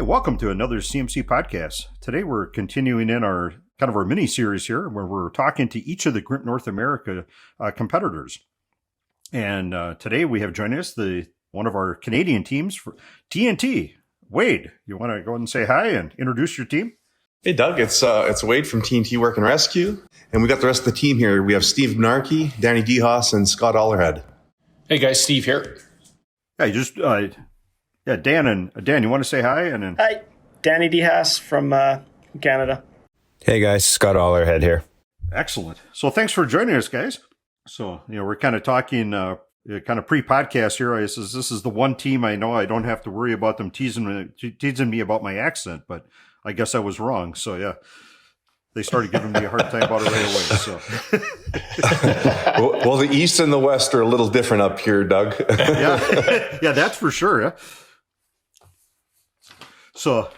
Welcome to another CMC podcast. Today we're continuing in our mini series here where we're talking to each of the GRIMP North America competitors. And today we have joining us one of our Canadian teams for TNT. Wade, you want to go ahead and say hi and introduce your team? Hey, Doug. It's Wade from TNT Work and Rescue. And we got the rest of the team here. We have Steve Minarchi, Danny DeHaas, and Scott Ollerhead. Hey, guys. Steve here. Dan, you want to say hi? And then hi, Danny DeHaas from Canada. Hey guys, Scott Ollerhead here. Excellent. So thanks for joining us, guys. So we're kind of talking pre-podcast here. This is the one team I know I don't have to worry about them teasing me about my accent, but I guess I was wrong. So yeah, they started giving me a hard time about it right away. So well, the East and the West are a little different up here, Doug. yeah, that's for sure. Yeah. So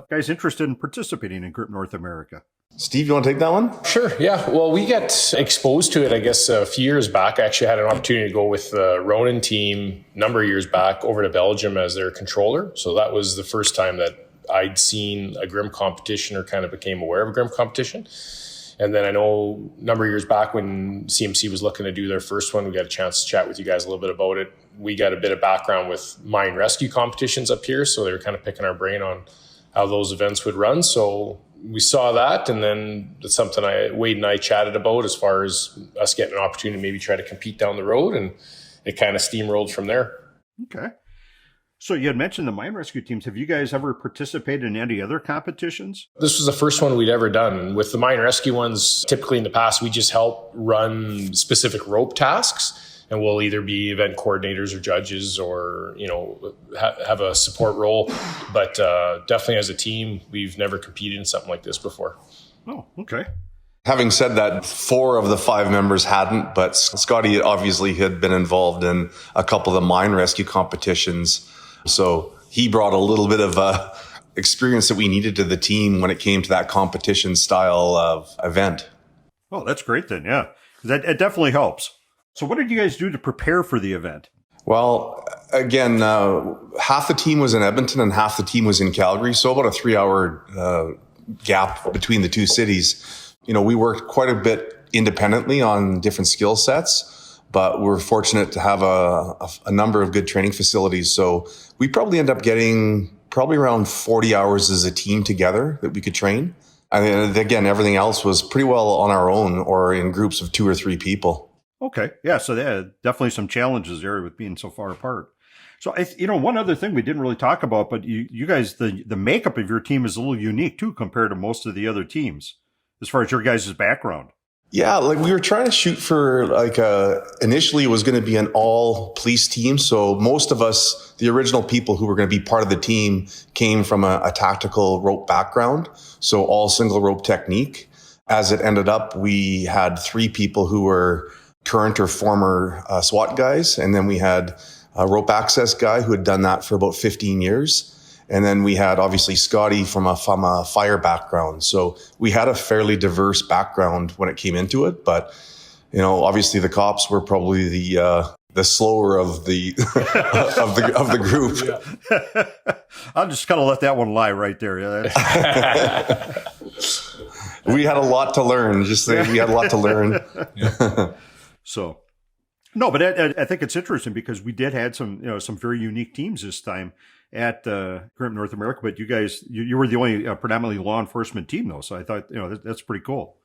guys interested in participating in GRIMP North America? Steve, you want to take that one? Sure, yeah. Well, we got exposed to it, I guess, a few years back. I actually had an opportunity to go with the Ronan team a number of years back over to Belgium as their controller. So that was the first time that I'd seen a GRIMP competition or kind of became aware of a GRIMP competition. And then I know a number of years back when CMC was looking to do their first one, we got a chance to chat with you guys a little bit about it. We got a bit of background with mine rescue competitions up here, so they were kind of picking our brain on how those events would run. So we saw that, and then it's something Wade and I chatted about as far as us getting an opportunity to maybe try to compete down the road, and it kind of steamrolled from there. Okay. So you had mentioned the mine rescue teams. Have you guys ever participated in any other competitions? This was the first one we'd ever done. With the mine rescue ones, typically in the past, we just help run specific rope tasks, and we'll either be event coordinators or judges or, have a support role. But definitely as a team, we've never competed in something like this before. Oh, okay. Having said that, 4 of the 5 members hadn't, but Scotty obviously had been involved in a couple of the mine rescue competitions. So he brought a little bit of experience that we needed to the team when it came to that competition style of event. Oh, that's great then. Yeah, it definitely helps. So what did you guys do to prepare for the event? Well, again, half the team was in Edmonton and half the team was in Calgary. So about a 3-hour gap between the two cities. We worked quite a bit independently on different skill sets. But we're fortunate to have a number of good training facilities. So we probably end up getting around 40 hours as a team together that we could train. And again, everything else was pretty well on our own or in groups of 2 or 3 people. Okay. Yeah. So there definitely some challenges there with being so far apart. So, one other thing we didn't really talk about, but you guys, the makeup of your team is a little unique too compared to most of the other teams as far as your guys' background. Yeah, we were trying to shoot for initially it was going to be an all police team. So most of us, the original people who were going to be part of the team came from a tactical rope background. So all single rope technique. As it ended up, we had 3 people who were current or former SWAT guys. And then we had a rope access guy who had done that for about 15 years. And then we had obviously Scotty from a fire background. So we had a fairly diverse background when it came into it. But, obviously the cops were probably the slower of the of the group. Yeah. I'll just kind of let that one lie right there. Yeah, we had a lot to learn. We had a lot to learn. Yeah. So, no, but I think it's interesting because we did had some very unique teams this time at GRIMP North America, but you guys, you were the only predominantly law enforcement team though. So I thought, that's pretty cool.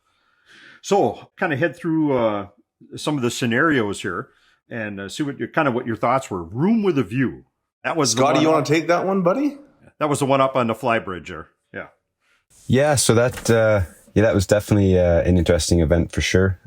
So kind of head through some of the scenarios here and see what your thoughts were. Room with a view. That was Scotty, you want to take that one, buddy? That was the one up on the fly bridge there. Yeah. Yeah. So that was definitely an interesting event for sure.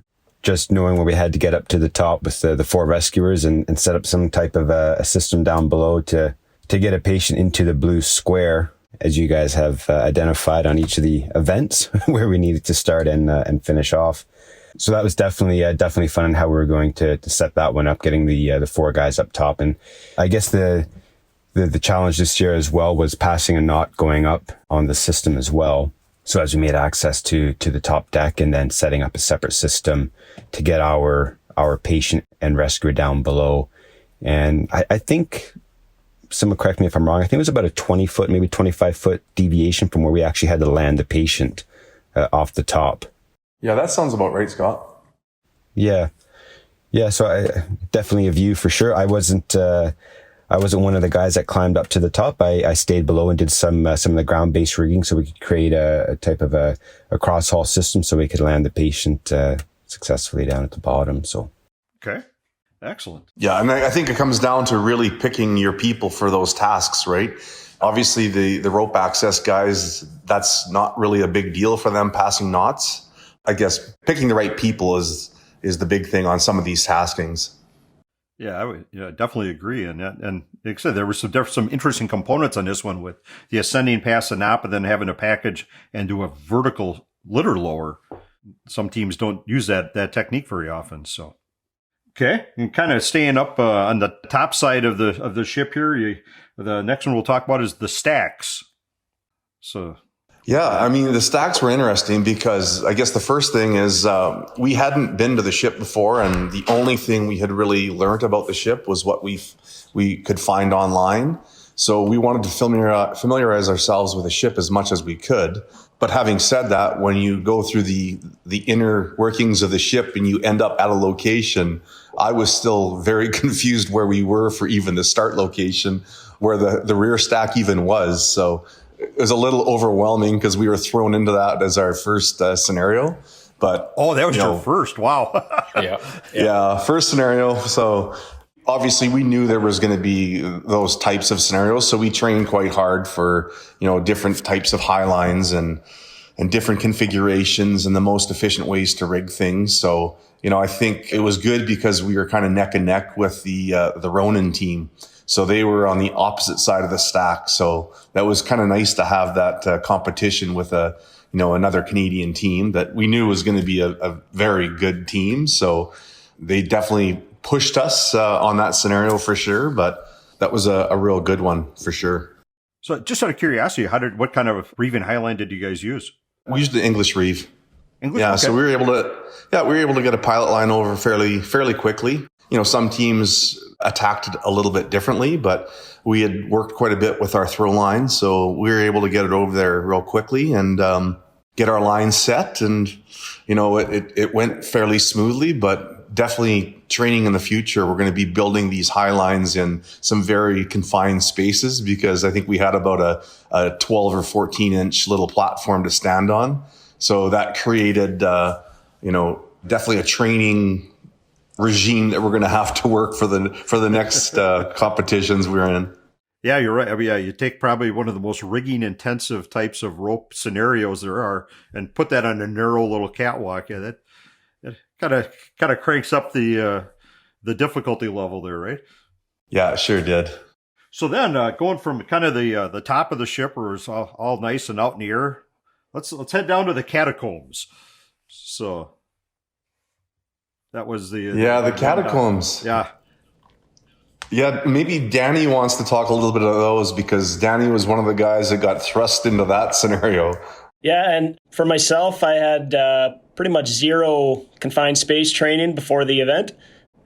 Just knowing where we had to get up to the top with the 4 rescuers and set up some type of a system down below to get a patient into the blue square, as you guys have identified on each of the events where we needed to start and finish off. So that was definitely fun and how we were going to set that one up, getting the 4 guys up top. And I guess the challenge this year as well was passing a knot going up on the system as well. So as we made access to the top deck and then setting up a separate system to get our patient and rescuer down below. And I think someone correct me if I'm wrong, I think it was about a 20-foot, maybe 25-foot deviation from where we actually had to land the patient off the top. Yeah, that sounds about right, Scott. Yeah. Yeah, so I definitely a view for sure. I wasn't one of the guys that climbed up to the top. I stayed below and did some of the ground-based rigging so we could create a type of a cross-haul system so we could land the patient successfully down at the bottom. So, Okay. Excellent. Yeah, and I think it comes down to really picking your people for those tasks, right? Obviously, the rope access guys, that's not really a big deal for them passing knots. I guess picking the right people is the big thing on some of these taskings. Yeah, I would definitely agree. And like I said, there were some interesting components on this one with the ascending past the knot, but then having to package and do a vertical litter lower. Some teams don't use that technique very often. So, okay, and kind of staying up on the top side of the ship here. The next one we'll talk about is the stacks. So. Yeah, I mean, the stacks were interesting because I guess the first thing is we hadn't been to the ship before, and the only thing we had really learned about the ship was what we could find online. So we wanted to familiarize ourselves with the ship as much as we could. But having said that, when you go through the inner workings of the ship and you end up at a location, I was still very confused where we were for even the start location, where the rear stack even was. So it was a little overwhelming because we were thrown into that as our first scenario. But that was your first. Wow. Yeah, first scenario. So obviously we knew there was going to be those types of scenarios. So we trained quite hard for, different types of high lines and different configurations and the most efficient ways to rig things. So, I think it was good because we were kind of neck and neck with the Ronin team. So they were on the opposite side of the stack. So that was kind of nice to have that competition with another Canadian team that we knew was going to be a very good team. So they definitely pushed us on that scenario for sure. But that was a real good one for sure. So just out of curiosity, what kind of reeving highline did you guys use? We used the English reeve. English? Yeah. Okay. So we were able to get a pilot line over fairly quickly. Some teams attacked it a little bit differently, but we had worked quite a bit with our throw line. So we were able to get it over there real quickly and get our line set. And, it went fairly smoothly, but definitely training in the future. We're going to be building these high lines in some very confined spaces because I think we had about a 12 or 14 inch little platform to stand on. So that created, definitely a training regime that we're going to have to work for the next competitions we're in. Yeah, you're right. I mean, you take probably one of the most rigging intensive types of rope scenarios there are and put that on a narrow little catwalk. Yeah, that kind of cranks up the difficulty level there, right? Yeah, it sure did. So then going from kind of the top of the ship where it's all nice and out in the air, let's head down to the catacombs. So that was the catacombs. Yeah, maybe Danny wants to talk a little bit of those because Danny was one of the guys that got thrust into that scenario. Yeah, and for myself, I had pretty much zero confined space training before the event.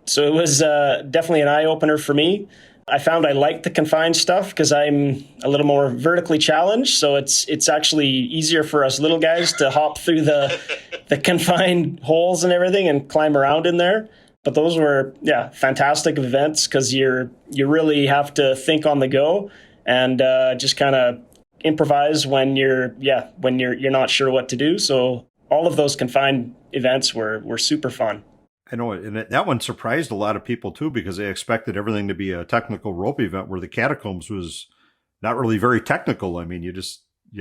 So it was definitely an eye-opener for me. I found I liked the confined stuff because I'm a little more vertically challenged. So it's actually easier for us little guys to hop through the confined holes and everything and climb around in there. But those were, fantastic events because you really have to think on the go and just kind of improvise when you're not sure what to do. So all of those confined events were super fun. I know, and that one surprised a lot of people too because they expected everything to be a technical rope event where the catacombs was not really very technical. I mean, you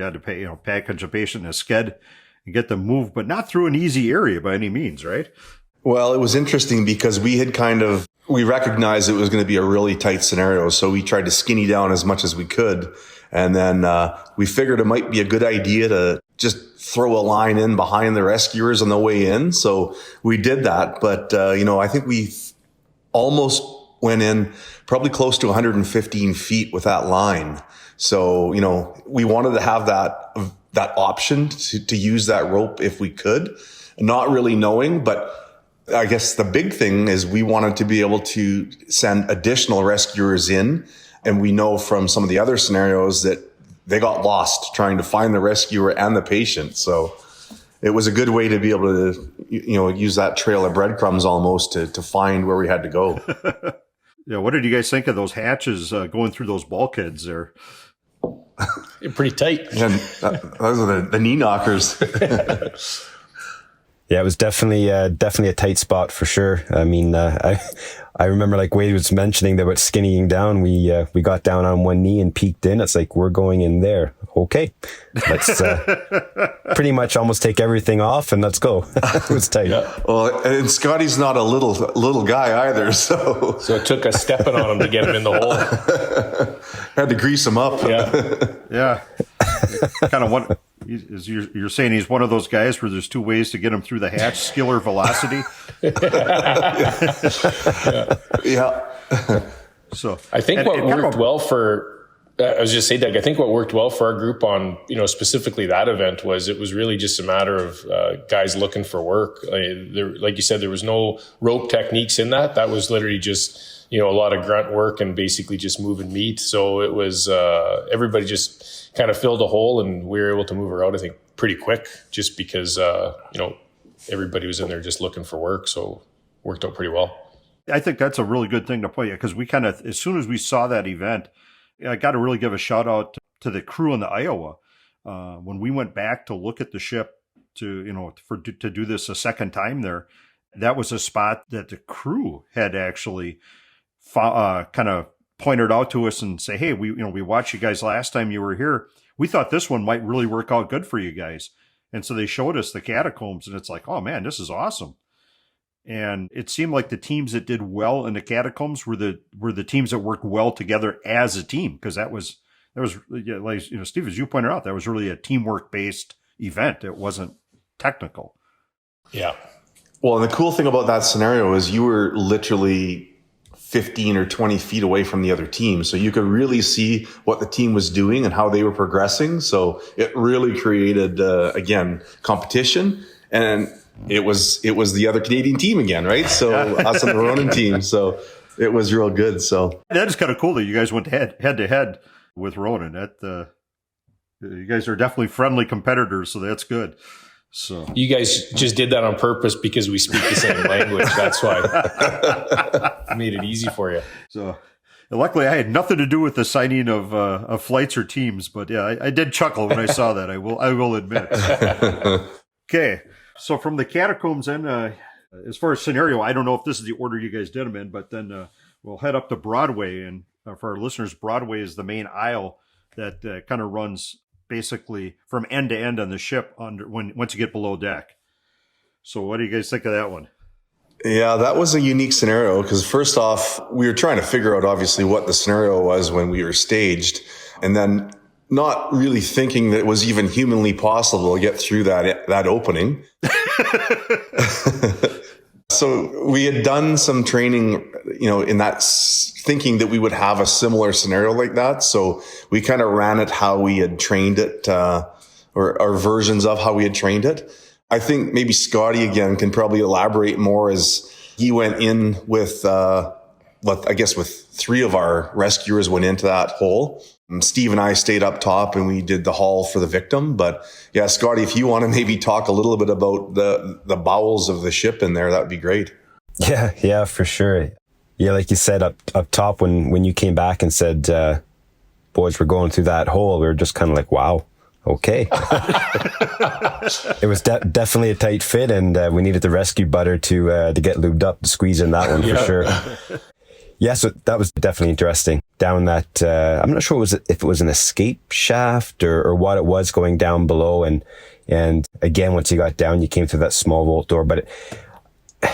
had to package a patient in a sked and get them moved, but not through an easy area by any means, right? Well, it was interesting because we recognized it was going to be a really tight scenario. So we tried to skinny down as much as we could. And then we figured it might be a good idea to just throw a line in behind the rescuers on the way in. So we did that. But, I think we almost went in probably close to 115 feet with that line. So, we wanted to have that option to use that rope if we could, not really knowing, but I guess the big thing is we wanted to be able to send additional rescuers in And we know from some of the other scenarios that they got lost trying to find the rescuer and the patient. So it was a good way to be able to, use that trail of breadcrumbs almost to find where we had to go. Yeah. What did you guys think of those hatches going through those bulkheads there? They're pretty tight. And those are the knee knockers. Yeah, it was definitely a tight spot for sure. I mean, I remember like Wade was mentioning about skinnying down. We got down on one knee and peeked in. It's like, we're going in there. Okay, let's pretty much almost take everything off and let's go. It was tight. Yeah. Well, and Scotty's not a little guy either, so it took us stepping on him to get him in the hole. Had to grease him up. Yeah. Kind of one. You're saying he's one of those guys where there's two ways to get him through the hatch: skill or velocity. Yeah. So I think what worked well for. I was just saying, Doug, I think what worked well for our group on, specifically that event was it was really just a matter of guys looking for work. Like you said, there was no rope techniques in that. That was literally just, a lot of grunt work and basically just moving meat. So it was everybody just kind of filled a hole and we were able to move her out, I think, pretty quick just because, everybody was in there just looking for work. So it worked out pretty well. I think that's a really good thing to play because we kind of, as soon as we saw that event, I got to really give a shout out to the crew in the Iowa. When we went back to look at the ship to do this a second time there, that was a spot that the crew had actually kind of pointed out to us and say, hey, we watched you guys last time you were here. We thought this one might really work out good for you guys. And so they showed us the catacombs and it's like, oh man, this is awesome. And it seemed like the teams that did well in the catacombs were the teams that worked well together as a team. Cause that was like, Steve, as you pointed out, that was really a teamwork based event. It wasn't technical. Yeah. Well, and the cool thing about that scenario is you were literally 15 or 20 feet away from the other team. So you could really see what the team was doing and how they were progressing. So it really created, again, competition. And it was the other Canadian team again, right? So us and the Ronin team. So it was real good. So that is kind of cool that you guys went head to head with Ronin. You guys are definitely friendly competitors, so that's good. So you guys just did that on purpose because we speak the same language. That's why it made it easy for you. So luckily, I had nothing to do with the signing of flights or teams, but yeah, I did chuckle when I saw that. I will admit. Okay. So from the catacombs in, as far as scenario, I don't know if this is the order you guys did them in, but then we'll head up to Broadway. And for our listeners, Broadway is the main aisle that kind of runs basically from end to end on the ship once you get below deck. So what do you guys think of that one? Yeah, that was a unique scenario because first off, we were trying to figure out obviously what the scenario was when we were staged. And then not really thinking that it was even humanly possible to get through that opening. So we had done some training, in that thinking that we would have a similar scenario like that. So we kind of ran it how we had trained it, or versions of how we had trained it. I think maybe Scotty again can probably elaborate more as he went in with, with 3 of our rescuers went into that hole. Steve and I stayed up top and we did the haul for the victim. But yeah, Scotty, if you want to maybe talk a little bit about the bowels of the ship in there, that would be great. Yeah, for sure. Yeah, like you said up top when you came back and said, boys, we're going through that hole, we were just kind of like, wow, okay. It was definitely a tight fit and we needed the rescue butter to get lubed up to squeeze in that one for sure. Yeah, so that was definitely interesting. Down that, I'm not sure if it was an escape shaft or what it was going down below. And again, once you got down, you came through that small vault door. But,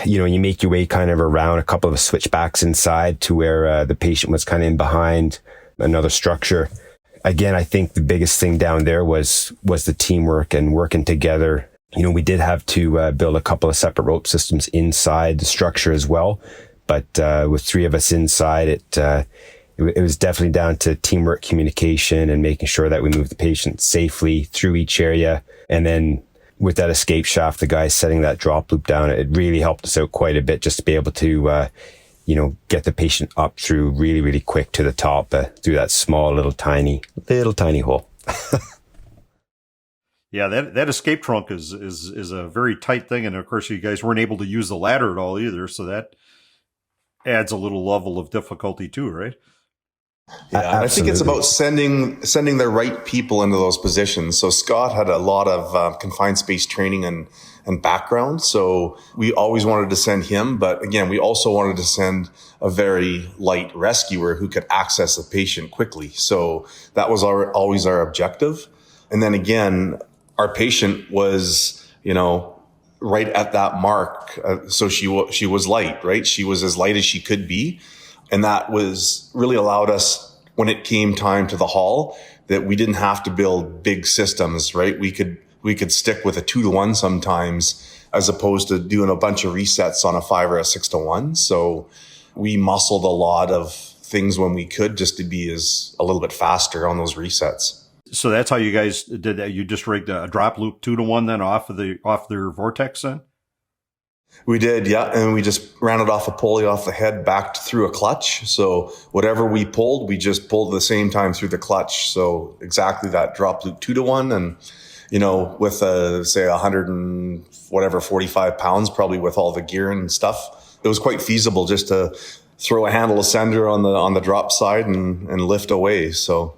you make your way kind of around a couple of switchbacks inside to where the patient was kind of in behind another structure. Again, I think the biggest thing down there was the teamwork and working together. We did have to build a couple of separate rope systems inside the structure as well. But with 3 of us inside, it was definitely down to teamwork, communication, and making sure that we moved the patient safely through each area. And then with that escape shaft, the guys setting that drop loop down, it really helped us out quite a bit just to be able to, get the patient up through really, really quick to the top, through that small, little tiny hole. Yeah, that escape trunk is a very tight thing, and of course you guys weren't able to use the ladder at all either, so that adds a little level of difficulty too, right? Yeah, I think it's about sending the right people into those positions. So Scott had a lot of confined space training and background, so we always wanted to send him. But again, we also wanted to send a very light rescuer who could access the patient quickly. So that was always our objective. And then again, our patient was, right at that mark. So she was light, right? She was as light as she could be. And that was really allowed us, when it came time to the haul, that we didn't have to build big systems, right? We could stick with a 2-to-1 sometimes, as opposed to doing a bunch of resets on a 5 or a 6-to-1. So we muscled a lot of things when we could, just to be a little bit faster on those resets. So that's how you guys did that. You just rigged a drop loop 2-to-1 then off their vortex then? We did, yeah. And we just ran it off a pulley off the head back through a clutch. So whatever we pulled, we just pulled at the same time through the clutch. So exactly that drop loop 2-to-1. And, with say 100 and whatever, 45 pounds, probably with all the gear and stuff, it was quite feasible just to throw a handle ascender on the drop side and lift away. So,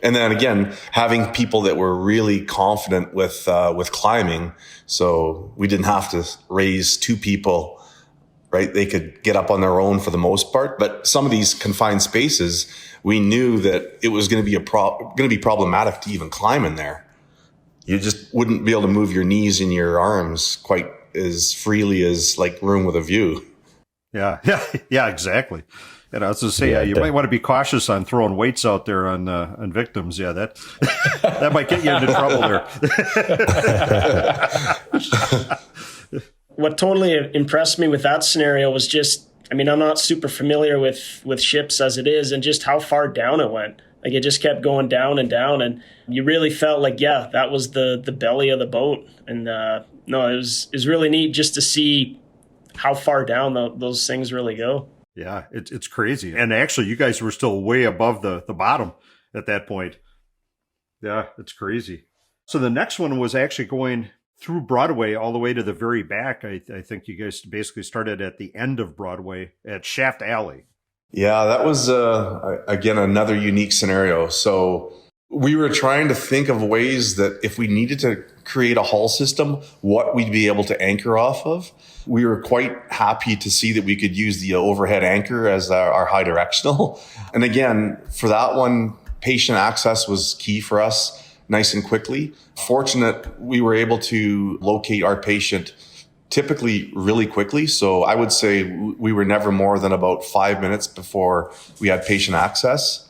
and then again, having people that were really confident with climbing. So we didn't have to raise 2 people, right? They could get up on their own for the most part. But some of these confined spaces, we knew that it was going to be problematic to even climb in there. You just wouldn't be able to move your knees and your arms quite as freely as like room with a view. Yeah, exactly. And I was going to say, you might want to be cautious on throwing weights out there on victims. Yeah, that might get you into trouble there. What totally impressed me with that scenario was just, I'm not super familiar with ships as it is, and just how far down it went. Like, it just kept going down and down, and you really felt like, that was the belly of the boat. And it was really neat just to see how far down those things really go. Yeah, it's crazy. And actually, you guys were still way above the bottom at that point. Yeah, it's crazy. So the next one was actually going through Broadway all the way to the very back. I think you guys basically started at the end of Broadway at Shaft Alley. Yeah, that was, again, another unique scenario. So we were trying to think of ways that if we needed to create a hull system, what we'd be able to anchor off of. We were quite happy to see that we could use the overhead anchor as our high directional. And again, for that one, patient access was key for us, nice and quickly. Fortunate, we were able to locate our patient typically really quickly. So I would say we were never more than about 5 minutes before we had patient access.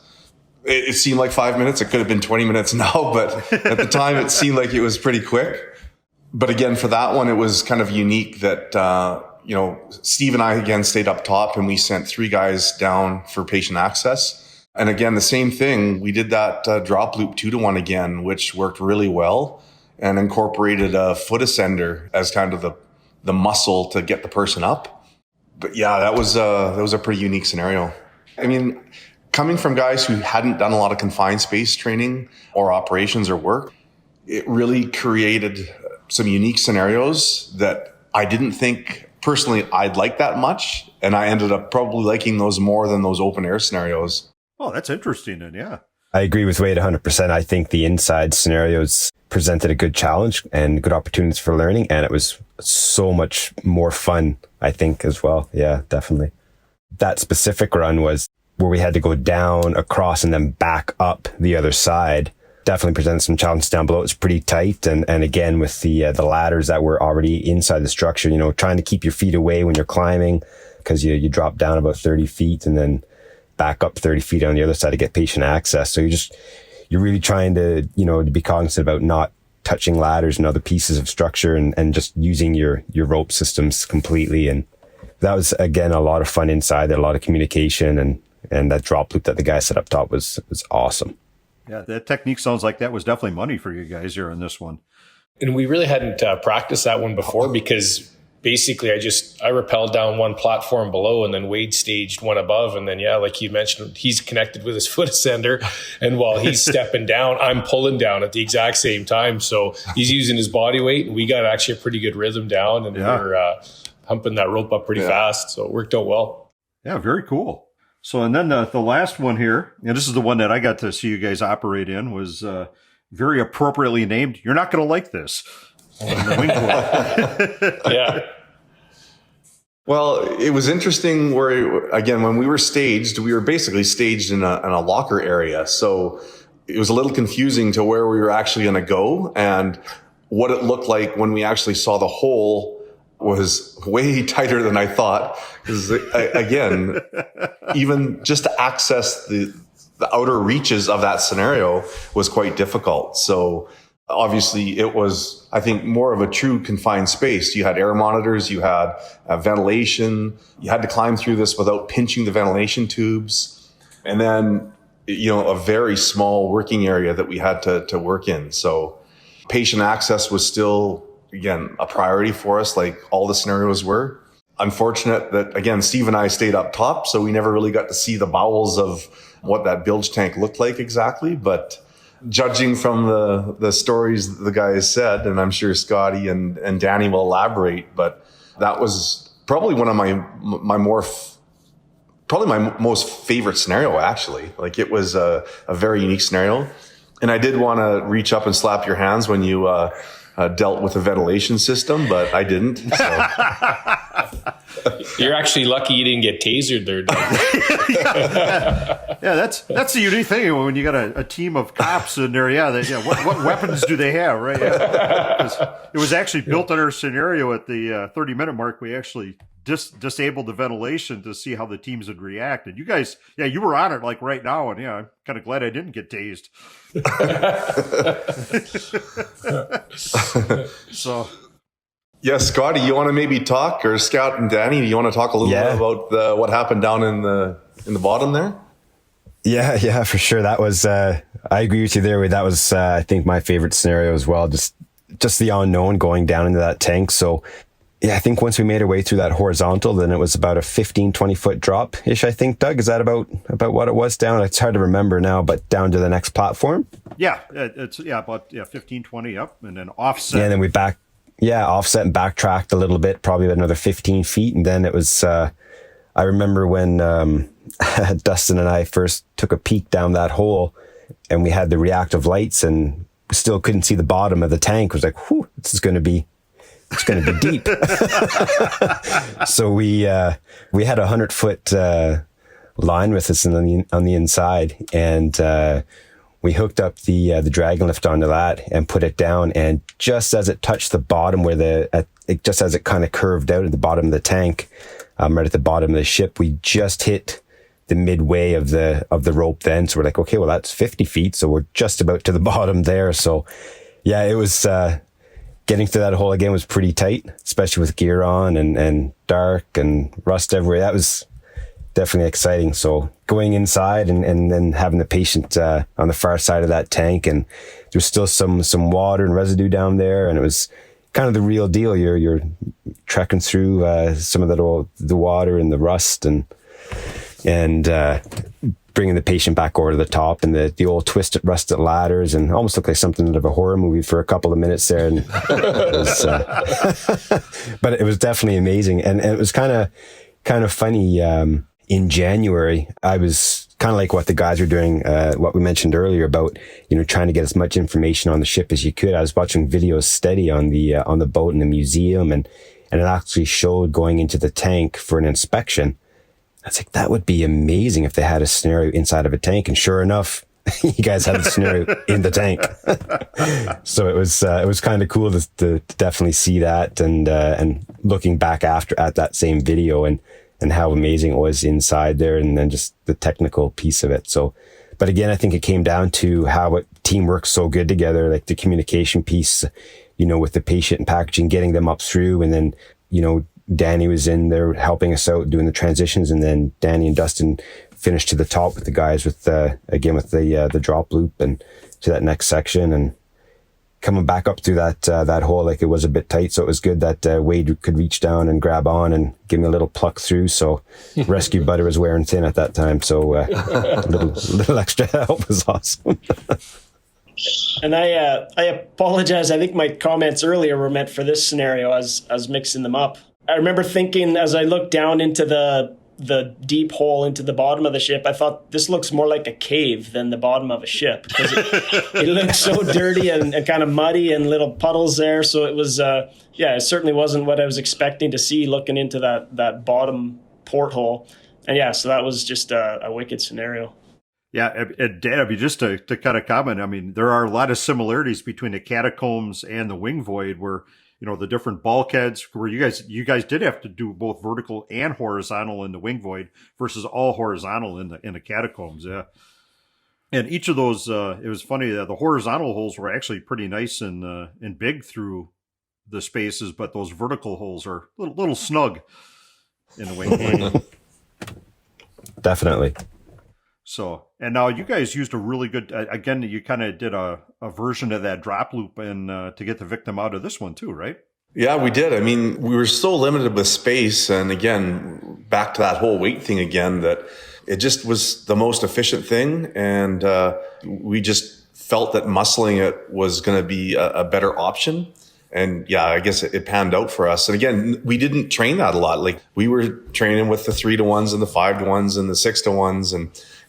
It seemed like 5 minutes. It could have been 20 minutes now, but at the time it seemed like it was pretty quick. But again, for that one, it was kind of unique that, Steve and I again stayed up top, and we sent 3 guys down for patient access. And again, the same thing. We did that drop loop 2-to-1 again, which worked really well, and incorporated a foot ascender as kind of the muscle to get the person up. But yeah, that was a pretty unique scenario. Coming from guys who hadn't done a lot of confined space training or operations or work, it really created some unique scenarios that I didn't think personally I'd like that much. And I ended up probably liking those more than those open air scenarios. Oh, that's interesting. And yeah, I agree with Wade 100%. I think the inside scenarios presented a good challenge and good opportunities for learning. And it was so much more fun, I think, as well. Yeah, definitely. That specific run was where we had to go down, across, and then back up the other side. Definitely presented some challenges down below. It's pretty tight. And again, with the ladders that were already inside the structure, trying to keep your feet away when you're climbing, because you drop down about 30 feet and then back up 30 feet on the other side to get patient access. So you're really trying to, to be cognizant about not touching ladders and other pieces of structure and just using your rope systems completely. And that was, again, a lot of fun inside there, a lot of communication, and that drop loop that the guy set up top was awesome. Yeah, that technique sounds like that was definitely money for you guys here on this one. And we really hadn't practiced that one before, because basically I rappelled down one platform below, and then Wade staged one above. And then, like you mentioned, he's connected with his foot ascender. And while he's stepping down, I'm pulling down at the exact same time. So he's using his body weight, and we got actually a pretty good rhythm down, and we're humping that rope up pretty fast. So it worked out well. Yeah, very cool. So, and then the last one here, and this is the one that I got to see you guys operate in, was very appropriately named. You're not going to like this. Yeah. Well, it was interesting where, again, when we were staged, we were basically staged in a locker area. So it was a little confusing to where we were actually going to go. And what it looked like when we actually saw the hole was way tighter than I thought. Because, again, even just to access the outer reaches of that scenario was quite difficult. So obviously it was, I think, more of a true confined space. You had air monitors, you had ventilation, you had to climb through this without pinching the ventilation tubes. And then, a very small working area that we had to work in. So patient access was still, again, a priority for us, like all the scenarios were. Unfortunate that, again, Steve and I stayed up top, so we never really got to see the bowels of what that bilge tank looked like exactly. But judging from the stories the guys said, and I'm sure Scotty and Danny will elaborate, but that was probably one of my most favorite scenario, actually. Like, it was a very unique scenario. And I did want to reach up and slap your hands when you dealt with the ventilation system, but I didn't. So. You're actually lucky you didn't get tasered there, Doug. Yeah, that's the unique thing when you got a team of cops in there. What weapons do they have, right? Yeah. It was actually built on our scenario at the 30-minute mark. We actually disabled the ventilation to see how the teams would react. And you guys, you were on it like right now, and I'm kind of glad I didn't get tased. So. Yeah, Scotty, you want to maybe talk, or Scott and Danny, you want to talk a little bit about what happened down in the bottom there? Yeah, for sure. That was, I agree with you there. That was, I think, my favorite scenario as well. Just the unknown going down into that tank. So yeah, I think once we made our way through that horizontal, then it was about a 15, 20 foot drop ish, I think. Doug, is that about what it was down? It's hard to remember now, but down to the next platform. Yeah, it's about 15, 20 up, and then offset. Yeah, and then we offset and backtracked a little bit, probably about another 15 feet. And then it was, I remember when Dustin and I first took a peek down that hole, and we had the reactive lights and still couldn't see the bottom of the tank. It was like, whew, it's going to be deep. So we had a 100-foot line with us on the inside, and we hooked up the dragon lift onto that and put it down. And just as it touched the bottom, just as it kind of curved out at the bottom of the tank, right at the bottom of the ship, we just hit the midway of the rope then. So we're like, okay, well, that's 50 feet. So we're just about to the bottom there. So yeah, it was, getting through that hole again was pretty tight, especially with gear on and dark and rust everywhere. That was definitely exciting. So going inside and then having the patient on the far side of that tank, and there's still some water and residue down there, and it was kind of the real deal. You're trekking through some of the water and the rust and bringing the patient back over to the top, and the old twisted rusted ladders, and almost looked like something out of a horror movie for a couple of minutes there. And it was, but it was definitely amazing, and it was kind of funny. In January, I was kind of like what the guys were doing, what we mentioned earlier about, trying to get as much information on the ship as you could. I was watching videos steady on the boat in the museum, and it actually showed going into the tank for an inspection. I was like, that would be amazing if they had a scenario inside of a tank. And sure enough, you guys had a scenario in the tank. So it was kind of cool to definitely see that, and looking back at that same video and how amazing it was inside there, and then just the technical piece of it. So, but again, I think it came down to how team works so good together, like the communication piece, with the patient and packaging, getting them up through, and then, Danny was in there helping us out doing the transitions, and then Danny and Dustin finished to the top with the guys with the drop loop and to that next section. And coming back up through that hole, like it was a bit tight. So it was good that Wade could reach down and grab on and give me a little pluck through. So rescue butter was wearing thin at that time. So a little extra help was awesome. And I apologize. I think my comments earlier were meant for this scenario as I was mixing them up. I remember thinking as I looked down into the deep hole into the bottom of the ship, I thought this looks more like a cave than the bottom of a ship, because it looked so dirty and kind of muddy and little puddles there. So it was, it certainly wasn't what I was expecting to see looking into that bottom porthole. And so that was just a wicked scenario. Yeah, and Dan, just to kind of comment, I mean, there are a lot of similarities between the catacombs and the wing void, where the different bulkheads, where you guys did have to do both vertical and horizontal in the wing void versus all horizontal in the catacombs. Yeah. And each of those, it was funny that the horizontal holes were actually pretty nice and big through the spaces, but those vertical holes are a little snug in the wing void. Definitely. So, and now you guys used a really good, again, you kind of did a version of that drop loop and to get the victim out of this one too, right? Yeah, we did. I mean, we were so limited with space. And again, back to that whole weight thing again, that it just was the most efficient thing. And we just felt that muscling it was going to be a better option. And I guess it panned out for us. And again, we didn't train that a lot. Like, we were training with the 3-to-1s and the 5-to-1s and the 6-to-1s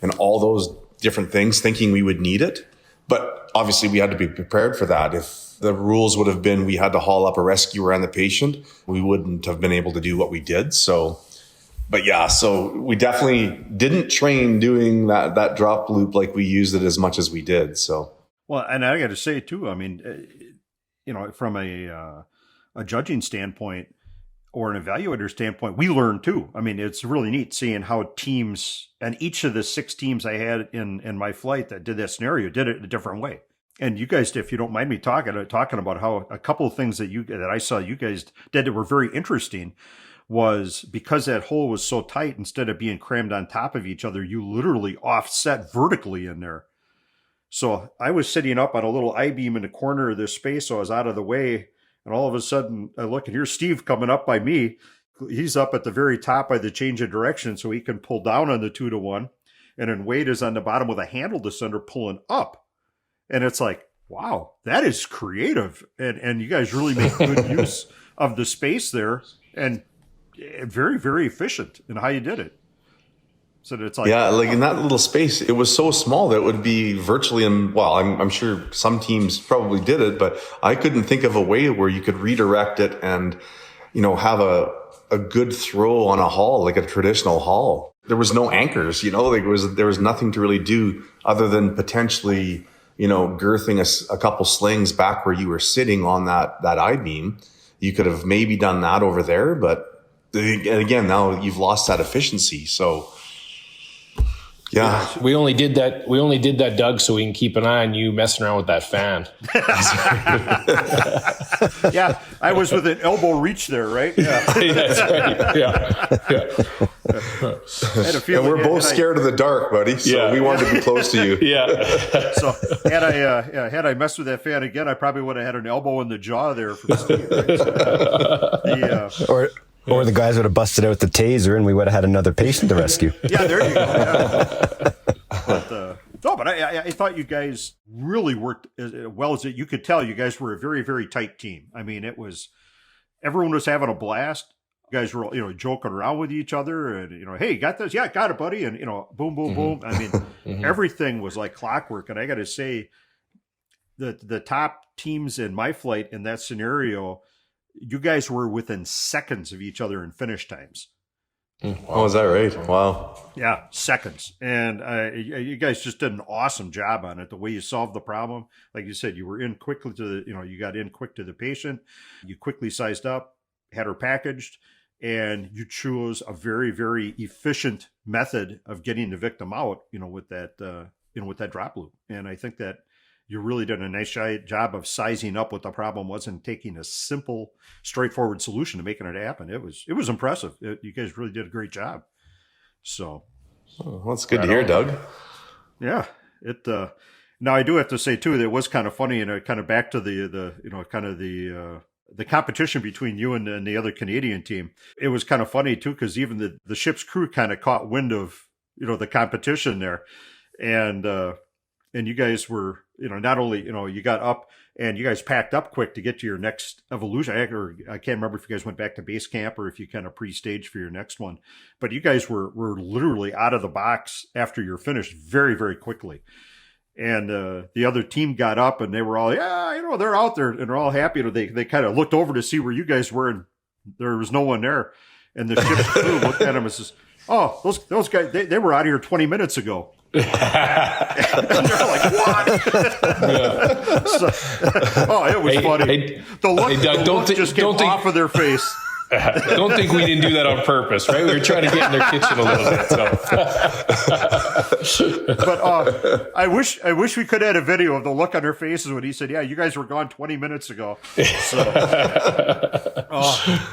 and all those different things, thinking we would need it. But obviously we had to be prepared for that. If the rules would have been we had to haul up a rescuer and the patient, we wouldn't have been able to do what we did. So we definitely didn't train doing that drop loop like we used it as much as we did. So, well, and I got to say too, I mean, from a judging standpoint or an evaluator standpoint, we learned too. I mean, it's really neat seeing how teams, and each of the 6 teams I had in my flight that did that scenario did it a different way. And you guys, if you don't mind me talking about how a couple of things that I saw you guys did that were very interesting, was because that hole was so tight, instead of being crammed on top of each other, you literally offset vertically in there. So I was sitting up on a little I-beam in the corner of this space, so I was out of the way. And all of a sudden, I look, and here's Steve coming up by me. He's up at the very top by the change of direction, so he can pull down on the 2-to-1. And then Wade is on the bottom with a handle descender pulling up. And it's like, wow, that is creative. And you guys really make good use of the space there, and very, very efficient in how you did it. So it's like, like in that little space, it was so small that it would be virtually, I'm sure some teams probably did it, but I couldn't think of a way where you could redirect it and, have a good throw on a haul, like a traditional haul. There was no anchors, there was nothing to really do other than potentially, girthing a couple slings back where you were sitting on that I-beam. You could have maybe done that over there, but again, now you've lost that efficiency. So, yeah, we only did that, Doug, so we can keep an eye on you messing around with that fan. Yeah, I was with an elbow reach there, right? Yeah, that's right. Yeah. And we're both scared of the dark, buddy. So we wanted to be close to you. Yeah. So had I messed with that fan again, I probably would have had an elbow in the jaw there from Steve. Right? So, Or the guys would have busted out the taser and we would have had another patient to rescue. Yeah, there you go. Yeah. But I thought you guys really worked as well as you could tell. You guys were a very, very tight team. I mean, everyone was having a blast. You guys were, joking around with each other and, hey, you got this? Yeah, got it, buddy. And, boom, boom, boom. I mean, everything was like clockwork. And I got to say, the top teams in my flight in that scenario, you guys were within seconds of each other in finish times. Oh, is that right? Wow. Yeah, seconds. And you guys just did an awesome job on it. The way you solved the problem, like you said, you were in quickly you got in quick to the patient. You quickly sized up, had her packaged, and you chose a very, very efficient method of getting the victim out, with that drop loop. And I think that you really did a nice job of sizing up what the problem was and taking a simple, straightforward solution to making it happen. It was impressive. You guys really did a great job. So, that's good to hear, Doug. Yeah, Now, I do have to say too that it was kind of funny, and kind of back to the competition between you and the other Canadian team. It was kind of funny too, because even the ship's crew kind of caught wind of the competition there, and you guys were not only you got up and you guys packed up quick to get to your next evolution. I can't remember if you guys went back to base camp or if you kind of pre-staged for your next one, but you guys were literally out of the box after you're finished very, very quickly. And the other team got up and they were all, they're out there and they're all happy. They kind of looked over to see where you guys were and there was no one there. And the ship's crew looked at them and says, "Oh, those guys, they were out of here 20 minutes ago." And they're like, "What?" It was funny. The look just came off of their face. Don't think we didn't do that on purpose, right? We were trying to get in their kitchen a little bit. So. But I wish we could have had a video of the look on their faces when he said, "Yeah, you guys were gone 20 minutes ago." So,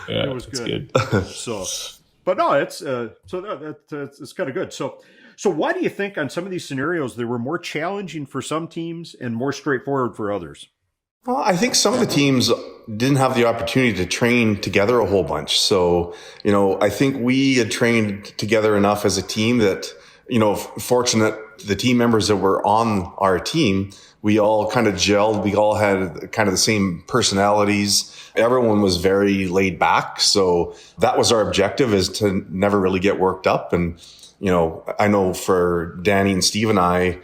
it was good. So, but no, it's kind of good. So why do you think on some of these scenarios they were more challenging for some teams and more straightforward for others? Well, I think some of the teams didn't have the opportunity to train together a whole bunch. So, I think we had trained together enough as a team that, fortunate the team members that were on our team, we all kind of gelled. We all had kind of the same personalities. Everyone was very laid back. So that was our objective, is to never really get worked up. And, I know for Danny and Steve and I,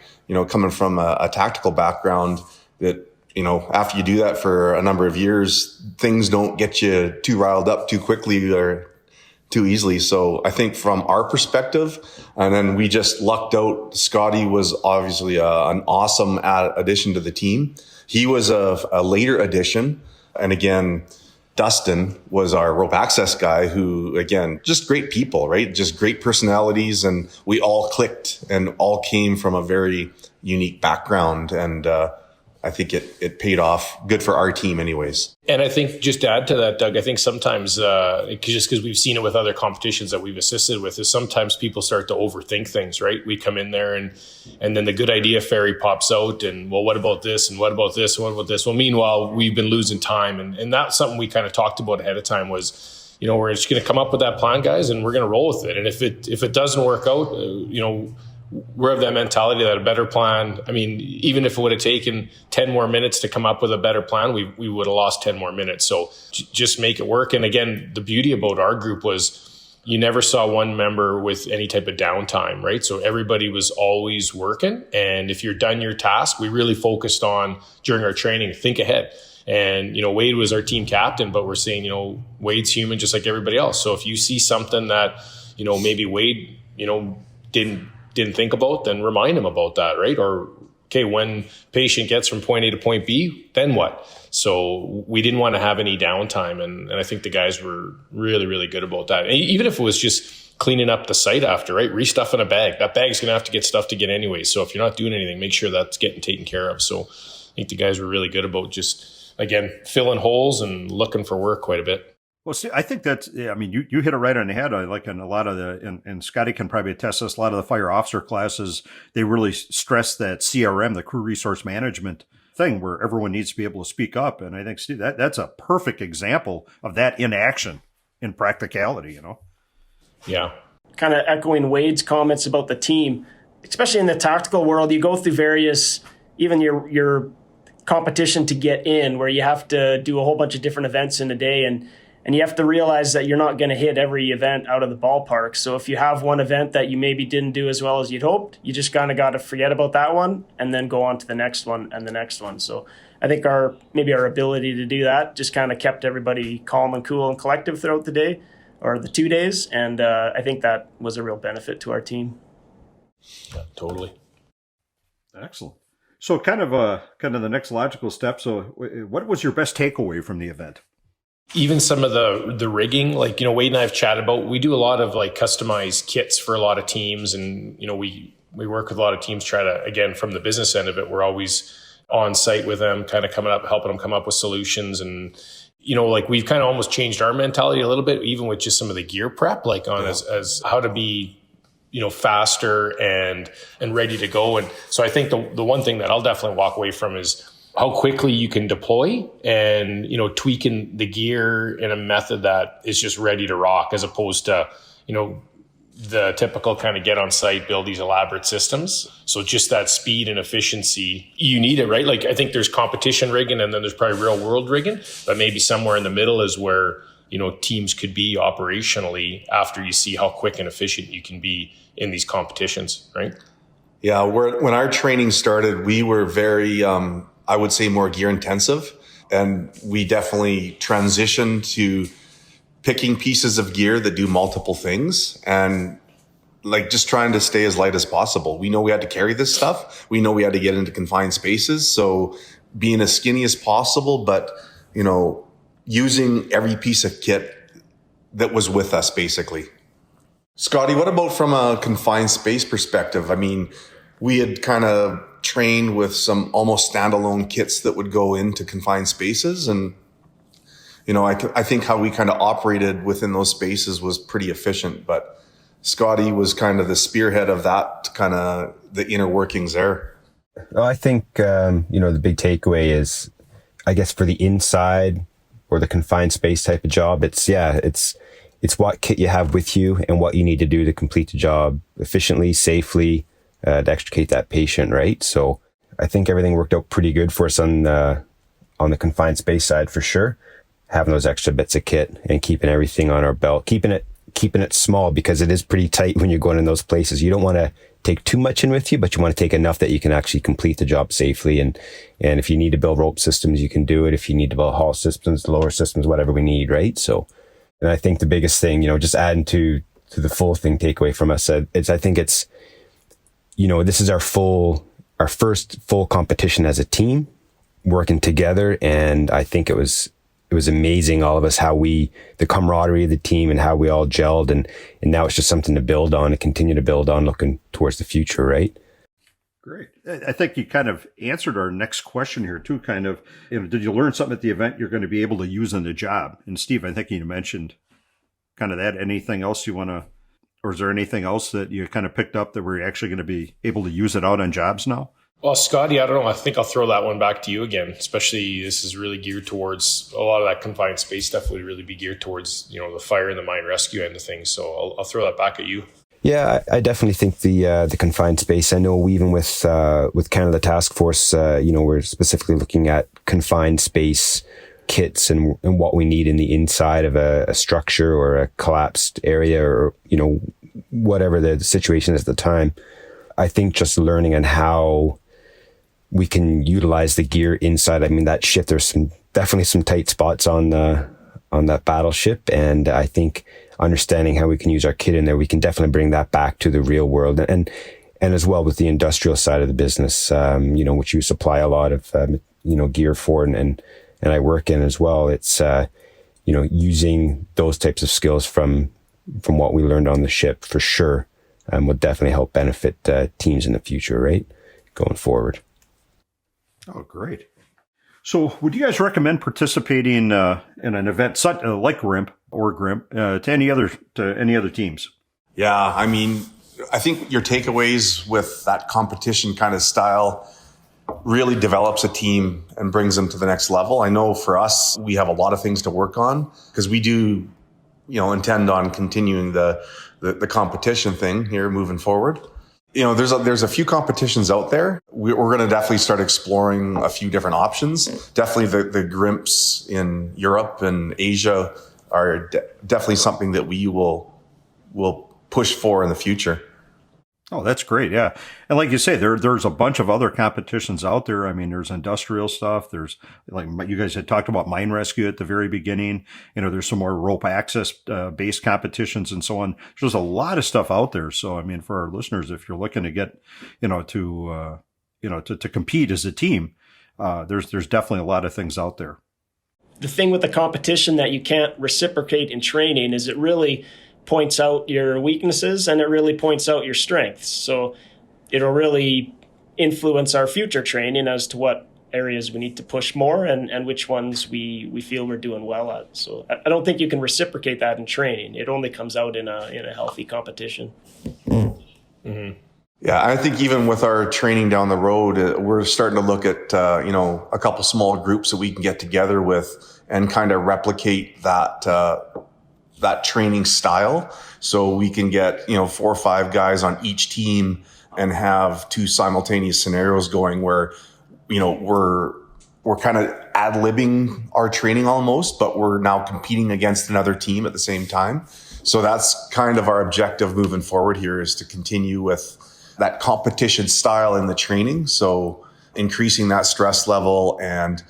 coming from a tactical background, that after you do that for a number of years, things don't get you too riled up too quickly or too easily. So I think from our perspective, and then we just lucked out. Scotty was obviously an awesome addition to the team. He was a later addition. And again, Dustin was our rope access guy who, again, just great people, right? Just great personalities. And we all clicked and all came from a very unique background. And, I think it paid off good for our team anyways. And I think just to add to that, Doug, I think sometimes just because we've seen it with other competitions that we've assisted with, is sometimes people start to overthink things, right? We come in there and then the good idea fairy pops out and, well, what about this? And what about this? And what about this? Well, meanwhile, we've been losing time. And that's something we kind of talked about ahead of time was, we're just going to come up with that plan, guys, and we're going to roll with it. And if it doesn't work out, we're of that mentality that a better plan, even if it would have taken 10 more minutes to come up with a better plan, we would have lost 10 more minutes. So just make it work. And again, the beauty about our group was you never saw one member with any type of downtime, right? So everybody was always working. And if you're done your task, we really focused on, during our training, think ahead. And, Wade was our team captain, but we're saying, Wade's human just like everybody else. So if you see something that, maybe Wade, didn't think about, then remind him about that, right? Or, okay, when patient gets from point A to point B, then what? So we didn't want to have any downtime. And I think the guys were really, really good about that. And even if it was just cleaning up the site after, right? Restuffing a bag. That bag's going to have to get stuffed again anyway. So if you're not doing anything, make sure that's getting taken care of. So I think the guys were really good about just, again, filling holes and looking for work quite a bit. Well, see, I think that's, you hit it right on the head. Like in a lot of and Scotty can probably attest this, a lot of the fire officer classes, they really stress that CRM, the crew resource management thing, where everyone needs to be able to speak up. And I think, Steve, that's a perfect example of that in action, in practicality, Yeah. Kind of echoing Wade's comments about the team, especially in the tactical world, you go through various, even your competition to get in, where you have to do a whole bunch of different events in a day. And you have to realize that you're not going to hit every event out of the ballpark. So if you have one event that you maybe didn't do as well as you'd hoped, you just kind of got to forget about that one and then go on to the next one and the next one. So I think our ability to do that just kind of kept everybody calm and cool and collective throughout the day or the 2 days. And I think that was a real benefit to our team. Yeah, totally. Excellent. So kind of the next logical step. So what was your best takeaway from the event? Even some of the rigging, like, Wade and I have chatted about, we do a lot of like customized kits for a lot of teams. And, we work with a lot of teams, try to, again, from the business end of it, we're always on site with them, kind of coming up, helping them come up with solutions. And, like we've kind of almost changed our mentality a little bit, even with just some of the gear prep, like on as how to be, faster and ready to go. And so I think the one thing that I'll definitely walk away from is how quickly you can deploy and, tweaking the gear in a method that is just ready to rock, as opposed to, the typical kind of get on site, build these elaborate systems. So just that speed and efficiency, you need it, right? Like, I think there's competition rigging and then there's probably real world rigging, but maybe somewhere in the middle is where, teams could be operationally after you see how quick and efficient you can be in these competitions, right? Yeah. When our training started, we were very, I would say, more gear intensive, and we definitely transitioned to picking pieces of gear that do multiple things and like just trying to stay as light as possible. We know we had to carry this stuff. We know we had to get into confined spaces. So being as skinny as possible, but, using every piece of kit that was with us, basically. Scotty, what about from a confined space perspective? I mean, we had kind of trained with some almost standalone kits that would go into confined spaces, and I think how we kind of operated within those spaces was pretty efficient, but Scotty was kind of the spearhead of that, kind of the inner workings there. Well, I think, the big takeaway is, I guess, for the inside or the confined space type of job, it's what kit you have with you and what you need to do to complete the job efficiently, safely, to extricate that patient, right? So I think everything worked out pretty good for us on the confined space side for sure. Having those extra bits of kit and keeping everything on our belt, keeping it small, because it is pretty tight when you're going in those places. You don't want to take too much in with you, but you want to take enough that you can actually complete the job safely. And if you need to build rope systems, you can do it. If you need to build haul systems, lower systems, whatever we need, right? So, and I think the biggest thing, just adding to the full thing takeaway from us, is I think it's, this is our first full competition as a team working together. And I think it was amazing, all of us, how the camaraderie of the team and how we all gelled. And now it's just something to build on and continue to build on, looking towards the future, right? Great. I think you kind of answered our next question here too, kind of, did you learn something at the event you're going to be able to use in the job? And Steve, I think you mentioned kind of that. Anything else you want to, or is there anything else that you kind of picked up that we're actually going to be able to use it out on jobs now? Well, Scotty, I don't know. I think I'll throw that one back to you again, especially this is really geared towards a lot of that confined space stuff would really be geared towards, the fire and the mine rescue end of things. So I'll throw that back at you. Yeah, I definitely think the confined space, I know even with Canada Task Force, we're specifically looking at confined space kits and what we need in the inside of a structure or a collapsed area or, whatever the situation is at the time. I think just learning on how we can utilize the gear inside. I mean, that ship, there's definitely some tight spots on that battleship. And I think understanding how we can use our kit in there, we can definitely bring that back to the real world. And as well with the industrial side of the business, which you supply a lot of, gear for and I work in as well. It's, using those types of skills from what we learned on the ship for sure, would definitely help benefit teams in the future, right? Going forward. Oh, great. So would you guys recommend participating in an event such like GRIMP to any other teams? Yeah, I mean, I think your takeaways with that competition kind of style really develops a team and brings them to the next level. I know for us, we have a lot of things to work on because we do, intend on continuing the competition thing here moving forward. There's a few competitions out there. We're going to definitely start exploring a few different options. Definitely the GRIMPs in Europe and Asia are definitely something that we will push for in the future. Oh, that's great. Yeah. And like you say, there's a bunch of other competitions out there. I mean, there's industrial stuff. There's, like you guys had talked about mine rescue at the very beginning. There's some more rope access based competitions and so on. There's a lot of stuff out there. So, I mean, for our listeners, if you're looking to get, to compete as a team, there's definitely a lot of things out there. The thing with the competition that you can't reciprocate in training is it really points out your weaknesses and it really points out your strengths. So it'll really influence our future training as to what areas we need to push more and which ones we feel we're doing well at. So I don't think you can reciprocate that in training. It only comes out in a healthy competition. Yeah, I think even with our training down the road, we're starting to look at, a couple small groups that we can get together with and kind of replicate that training style. So we can get, 4 or 5 guys on each team and have 2 simultaneous scenarios going where, we're kind of ad-libbing our training almost, but we're now competing against another team at the same time. So that's kind of our objective moving forward here, is to continue with that competition style in the training. So increasing that stress level and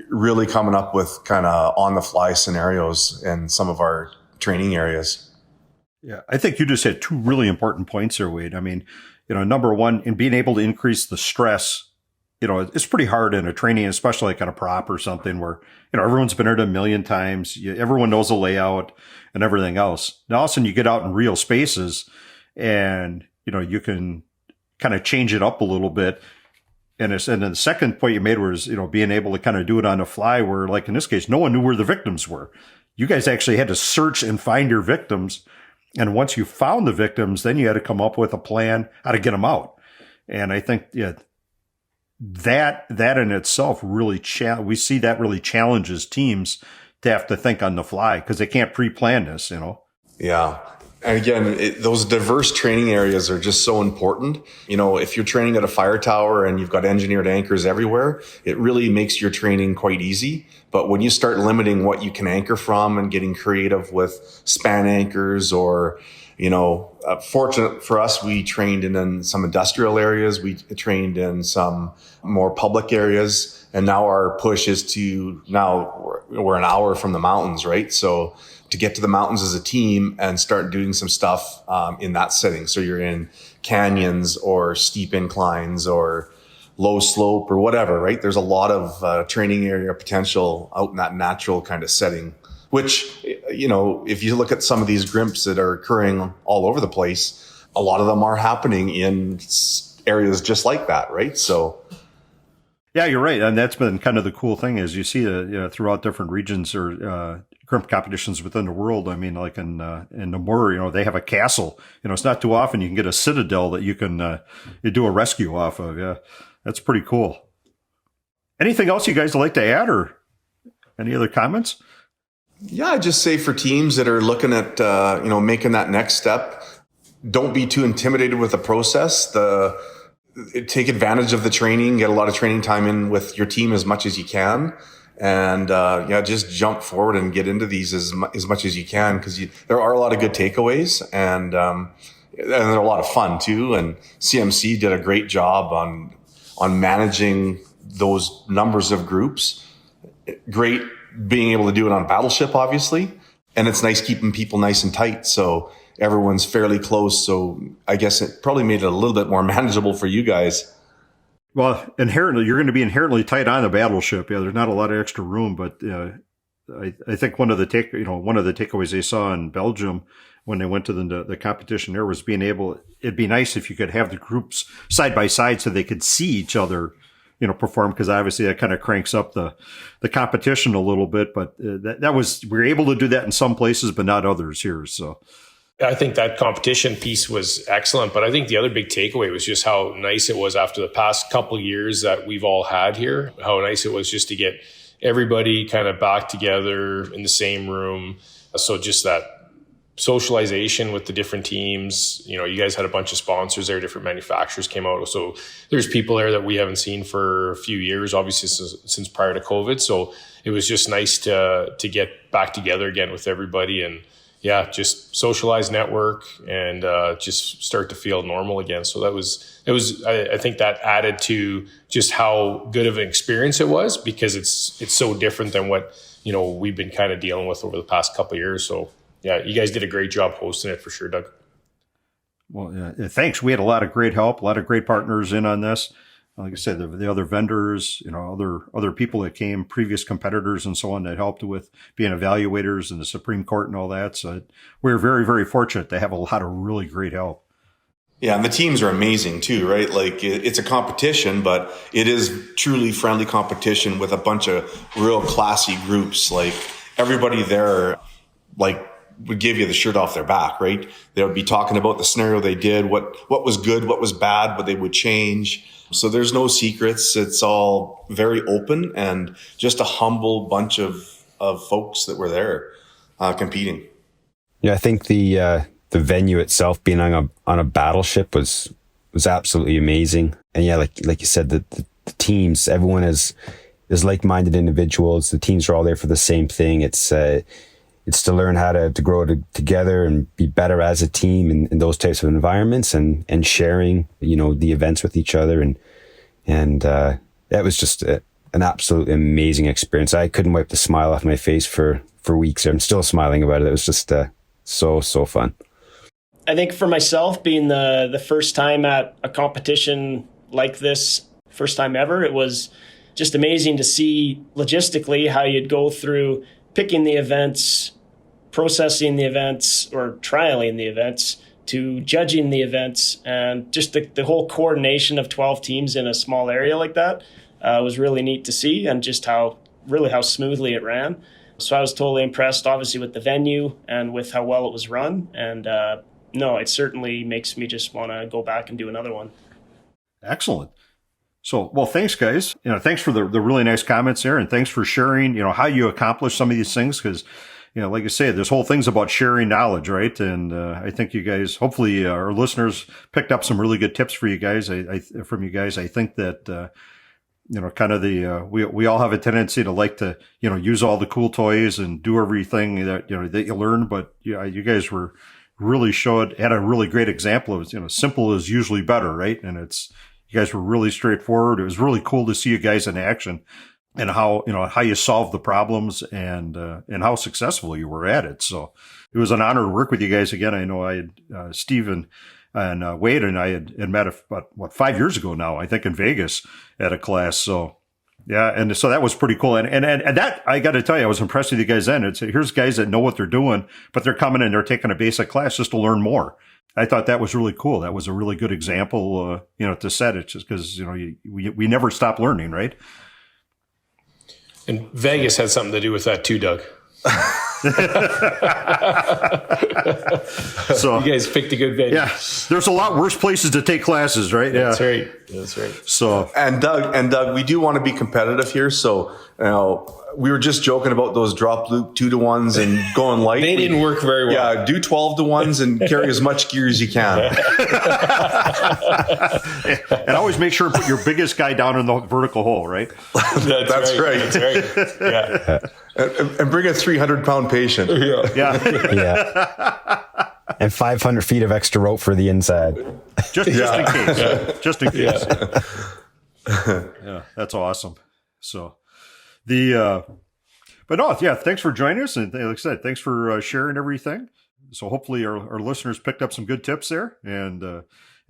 really coming up with kind of on the fly scenarios in some of our training areas. Yeah, I think you just had 2 really important points there, Wade. I mean, number one, in being able to increase the stress, it's pretty hard in a training, especially like on a prop or something where, everyone's been at it a million times. Everyone knows the layout and everything else. Now, all of a sudden you get out in real spaces and, you can kind of change it up a little bit. And then the second point you made was, being able to kind of do it on the fly where, like in this case, no one knew where the victims were. You guys actually had to search and find your victims. And once you found the victims, then you had to come up with a plan how to get them out. And I think, that in itself really, we see that really challenges teams to have to think on the fly because they can't pre-plan this, Yeah. And again, those diverse training areas are just so important. If you're training at a fire tower and you've got engineered anchors everywhere, it really makes your training quite easy. But when you start limiting what you can anchor from and getting creative with span anchors or, fortunate for us, we trained in some industrial areas. We trained in some more public areas. And now our push is we're an hour from the mountains, right? So to get to the mountains as a team and start doing some stuff in that setting. So you're in canyons or steep inclines or low slope or whatever, right? There's a lot of training area potential out in that natural kind of setting, which, if you look at some of these GRIMPs that are occurring all over the place, a lot of them are happening in areas just like that, right? So yeah, you're right. And that's been kind of the cool thing is you see throughout different regions or GRIMP competitions within the world. I mean, like in Namur, they have a castle. It's not too often you can get a citadel that you can you do a rescue off of. Yeah, that's pretty cool. Anything else you guys would like to add or any other comments? Yeah, I'd just say for teams that are looking at, making that next step, don't be too intimidated with the process. Take advantage of the training, get a lot of training time in with your team as much as you can. And, just jump forward and get into these as much as you can because there are a lot of good takeaways and they're a lot of fun too. And CMC did a great job on managing those numbers of groups. Great being able to do it on Battleship, obviously. And it's nice keeping people nice and tight. So everyone's fairly close. So I guess it probably made it a little bit more manageable for you guys. Well, inherently, you're going to be inherently tight on the Battleship. Yeah, there's not a lot of extra room, but I think one of the takeaways they saw in Belgium when they went to the competition there was being able. It'd be nice if you could have the groups side by side so they could see each other, perform because obviously that kind of cranks up the competition a little bit. But we were able to do that in some places, but not others here. So. I think that competition piece was excellent, but I think the other big takeaway was just how nice it was after the past couple of years that we've all had here, how nice it was just to get everybody kind of back together in the same room. So just that socialization with the different teams, you guys had a bunch of sponsors there, different manufacturers came out. So there's people there that we haven't seen for a few years, obviously since prior to COVID. So it was just nice to get back together again with everybody and just socialize, network, and just start to feel normal again. So I think that added to just how good of an experience it was because it's so different than what, we've been kind of dealing with over the past couple of years. So yeah, you guys did a great job hosting it for sure, Doug. Well, thanks. We had a lot of great help, a lot of great partners in on this. Like I said, the other vendors, other people that came, previous competitors and so on that helped with being evaluators in the Supreme Court and all that. So we're very, very fortunate to have a lot of really great help. Yeah, and the teams are amazing too, right? Like it's a competition, but it is truly friendly competition with a bunch of real classy groups. Like everybody there, like would give you the shirt off their back, right? They would be talking about the scenario they did, what was good, what was bad, what they would change. So there's no secrets. It's all very open and just a humble bunch of folks that were there competing. Yeah, I think the venue itself being on a battleship was absolutely amazing. And yeah, like you said, the teams, everyone is like-minded individuals. The teams are all there for the same thing. It's to learn how to grow together and be better as a team in those types of environments and sharing, the events with each other. And that was just an absolutely amazing experience. I couldn't wipe the smile off my face for weeks. I'm still smiling about it. It was just so fun. I think for myself, being the first time at a competition like this, first time ever, it was just amazing to see logistically how you'd go through picking the events, processing the events, or trialing the events, to judging the events, and just the whole coordination of 12 teams in a small area like that was really neat to see, and just how smoothly it ran. So I was totally impressed, obviously, with the venue and with how well it was run. And no, it certainly makes me just want to go back and do another one. Excellent. So, well, thanks, guys. Thanks for the really nice comments there, and thanks for sharing, how you accomplish some of these things, because, like I say, this whole thing's about sharing knowledge, right? And I think you guys, hopefully, our listeners picked up some really good tips for you guys. From you guys, I think that kind of we all have a tendency to like to use all the cool toys and do everything that that you learn, but you guys had a really great example of simple is usually better, right? And you guys were really straightforward. It was really cool to see you guys in action, and how you solved the problems, and how successful you were at it. So it was an honor to work with you guys again. I know I had Steve and Wade and I had met about 5 years ago now, I think, in Vegas at a class. So yeah, and so that was pretty cool. And that, I got to tell you, I was impressed with you guys then. Here's guys that know what they're doing, but they're coming in, they're taking a basic class just to learn more. I thought that was really cool. That was a really good example, to set it, just because, we never stop learning, right? And Vegas had something to do with that too, Doug. So you guys picked a good venue. Yeah, there's a lot worse places to take classes, right? That's yeah. right. That's right. So and Doug, we do want to be competitive here. So we were just joking about those drop loop 2-to-1s and going light. They didn't work very well. Yeah, do 12-to-1s and carry as much gear as you can. And always make sure to put your biggest guy down in the vertical hole, right? That's right. That's right. Yeah. And bring a 300-pound patient. Yeah. And 500 feet of extra rope for the inside. Just in case. Yeah. Just in case. Yeah, that's awesome. So but no, yeah, thanks for joining us. And like I said, thanks for sharing everything. So hopefully our listeners picked up some good tips there and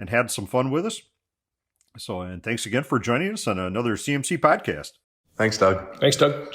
had some fun with us. So, and thanks again for joining us on another CMC podcast. Thanks, Doug. Thanks, Doug.